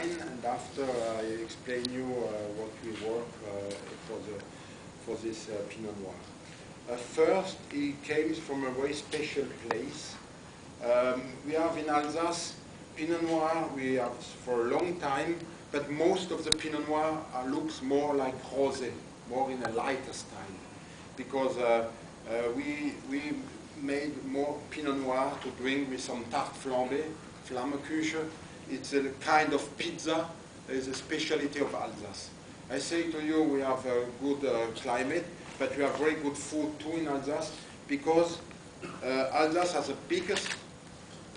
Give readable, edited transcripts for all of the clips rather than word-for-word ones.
wine, and after I explain you what we work for this Pinot Noir. First, it came from a very special place. We have in Alsace Pinot Noir. We have for a long time, but most of the Pinot Noir looks more like rosé, more in a lighter style, because we made more Pinot Noir to drink with some tarte flambée, Flammekuche. It's a kind of pizza. It's a specialty of Alsace. I say to you, we have a good climate, but we have very good food too in Alsace, because Alsace has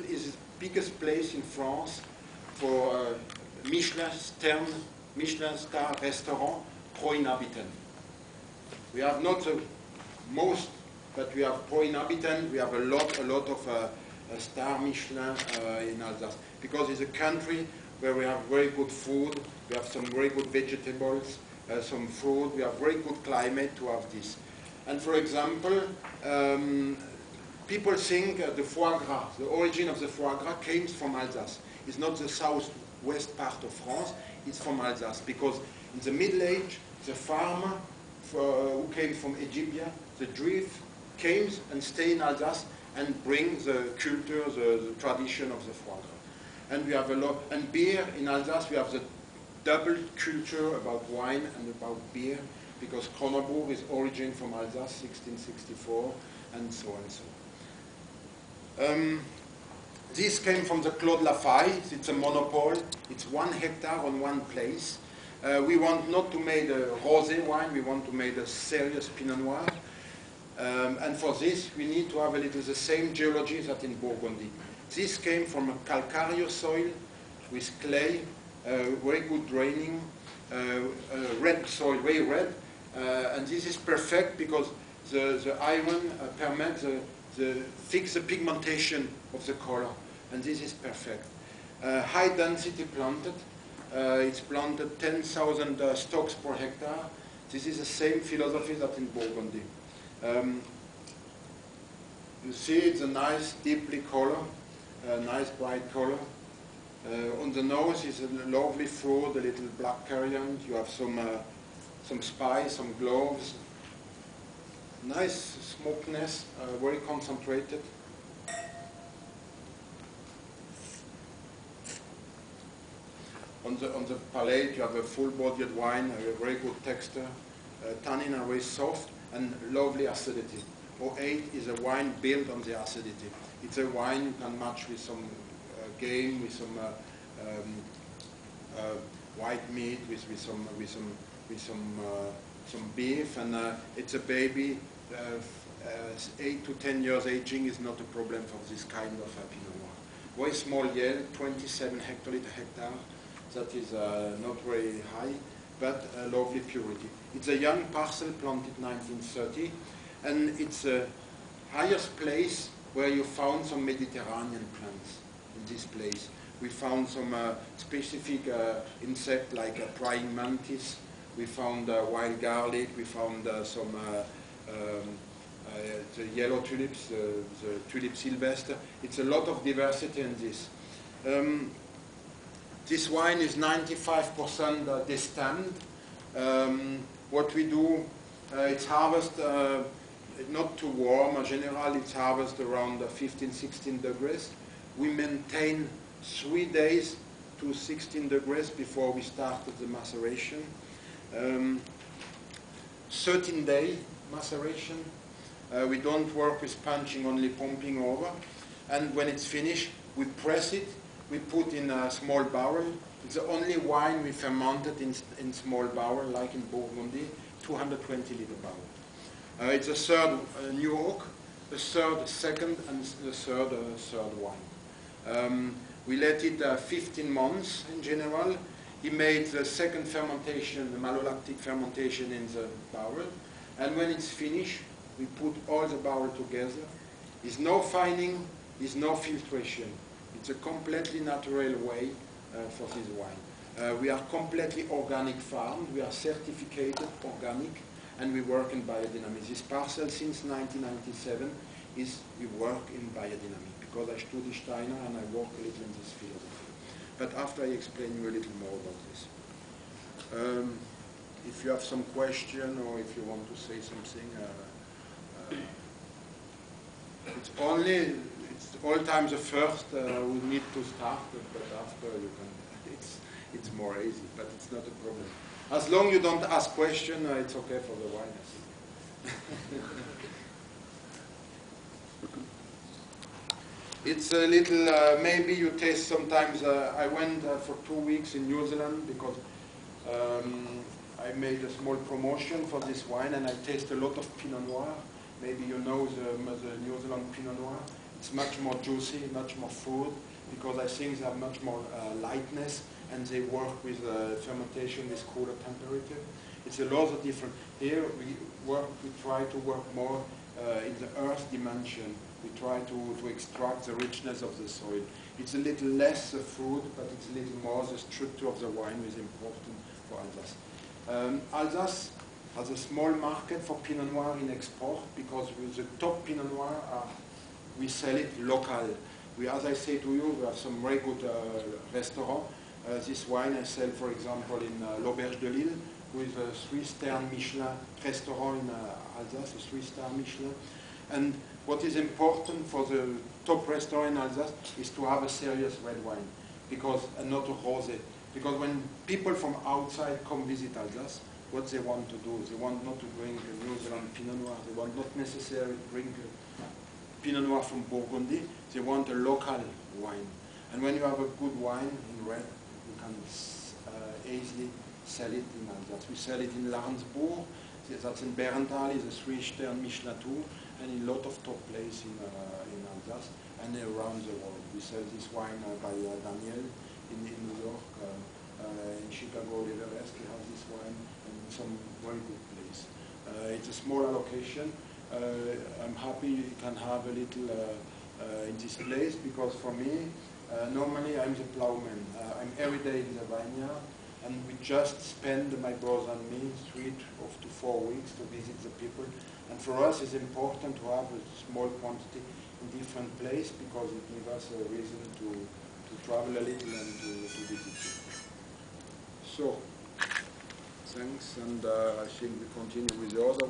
is the biggest place in France for Michelin star restaurant pro inhabitant. We have not the most, but we have pro inhabitant. We have a lot of star Michelin in Alsace, because it's a country where we have very good food. We have some very good vegetables, some fruit. We have very good climate to have this. And for example, people think the foie gras, the origin of the foie gras came from Alsace. It's not the southwest part of France, it's from Alsace, because in the Middle Age, the farmer who came from Egypt, the Druids, came and stayed in Alsace and bring the culture, the tradition of the foie gras. And we have a lot, and beer in Alsace, we have the double culture about wine and about beer, because Kronenbourg is origin from Alsace, 1664, and so on and so on. This came from the Claude Lafayette. It's a monopole. It's 1 hectare on one place. We want not to make a rosé wine. We want to make a serious Pinot Noir. And for this, we need to have a little the same geology that in Burgundy. This came from a calcareous soil with clay, very good draining, red soil, very red. And this is perfect because the iron permits fix the pigmentation of the color. And this is perfect. High density planted. It's planted 10,000 stocks per hectare. This is the same philosophy that in Burgundy. You see it's a nice deeply color, a nice bright color. On the nose is a lovely fruit, a little black currant. You have some spice, some cloves. Nice smokiness, very concentrated. On the palate, you have a full-bodied wine, a very good texture. Tannin are very soft and lovely acidity. 08 is a wine built on the acidity. It's a wine you can match with some game, with some white meat, with some beef, and it's a baby. 8 to 10 years aging is not a problem for this kind of Pinot Noir. Very small yield, 27 hectoliter hectare. That is not very high, but lovely purity. It's a young parcel planted 1930, and it's the highest place where you found some Mediterranean plants in this place. We found some specific insect like a praying mantis. We found wild garlic. We found some the yellow tulips, the tulip sylvestre. It's a lot of diversity in this. This wine is 95% destemmed. What we do, it's harvest not too warm. In general, it's harvest around 15, 16 degrees. We maintain 3 days to 16 degrees before we start the maceration. 13-day maceration. We don't work with punching, only pumping over. And when it's finished, we press it. We put in a small barrel. It's the only wine we fermented in small barrel, like in Burgundy, 220-liter barrel. It's a third new oak, the third second, and the third wine. We let it 15 months in general. He made the second fermentation, the malolactic fermentation in the barrel. And when it's finished, we put all the barrel together. There's no fining, there's no filtration. It's a completely natural way for this wine. We are completely organic farmed. We are certificated organic, and we work in biodynamics. This parcel since 1997 we work in biodynamics, because I studied Steiner and I work a little in this philosophy. But after I explain you a little more about this. If you have some question or if you want to say something, it's all times the first we need to start, but after you can, it's more easy, but it's not a problem. As long you don't ask question, it's okay for the wine, I think. It's a little, maybe you taste sometimes, I went for 2 weeks in New Zealand because I made a small promotion for this wine and I taste a lot of Pinot Noir. Maybe you know the New Zealand Pinot Noir. It's much more juicy, much more fruit, because I think they have much more lightness and they work with fermentation with cooler temperature. It's a lot of different. Here we try to work more in the earth dimension. We try to extract the richness of the soil. It's a little less the fruit, but it's a little more the structure of the wine is important for Alsace. Alsace has a small market for Pinot Noir in export because with the top Pinot Noir, we sell it local. As I say to you, we have some very good restaurants. This wine I sell, for example, in l'Auberge de Lille, with a 3-star Michelin restaurant in Alsace, a 3-star Michelin. And what is important for the top restaurant in Alsace is to have a serious red wine, and not a rosé. Because when people from outside come visit Alsace, what they want to do, they want not to drink a New Zealand Pinot Noir, they want not necessarily to drink a Pinot Noir from Burgundy, they want a local wine. And when you have a good wine in red, you can easily sell it in Alsace. We sell it in Larnsburg, that's in Berenthal, is a 3-star Michelin too, and in a lot of top places in Alsace and around the world. We sell this wine by Daniel in New York, in Chicago, Everest, we have this wine, and some very good place. It's a small allocation. I'm happy you can have a little in this place, because for me, normally I'm the plowman. I'm every day in the vineyard, and we just spend, my brother and me, 3 to 4 weeks to visit the people. And for us, it's important to have a small quantity in different places, because it gives us a reason to travel a little and to visit people. So, thanks, and I think we continue with the other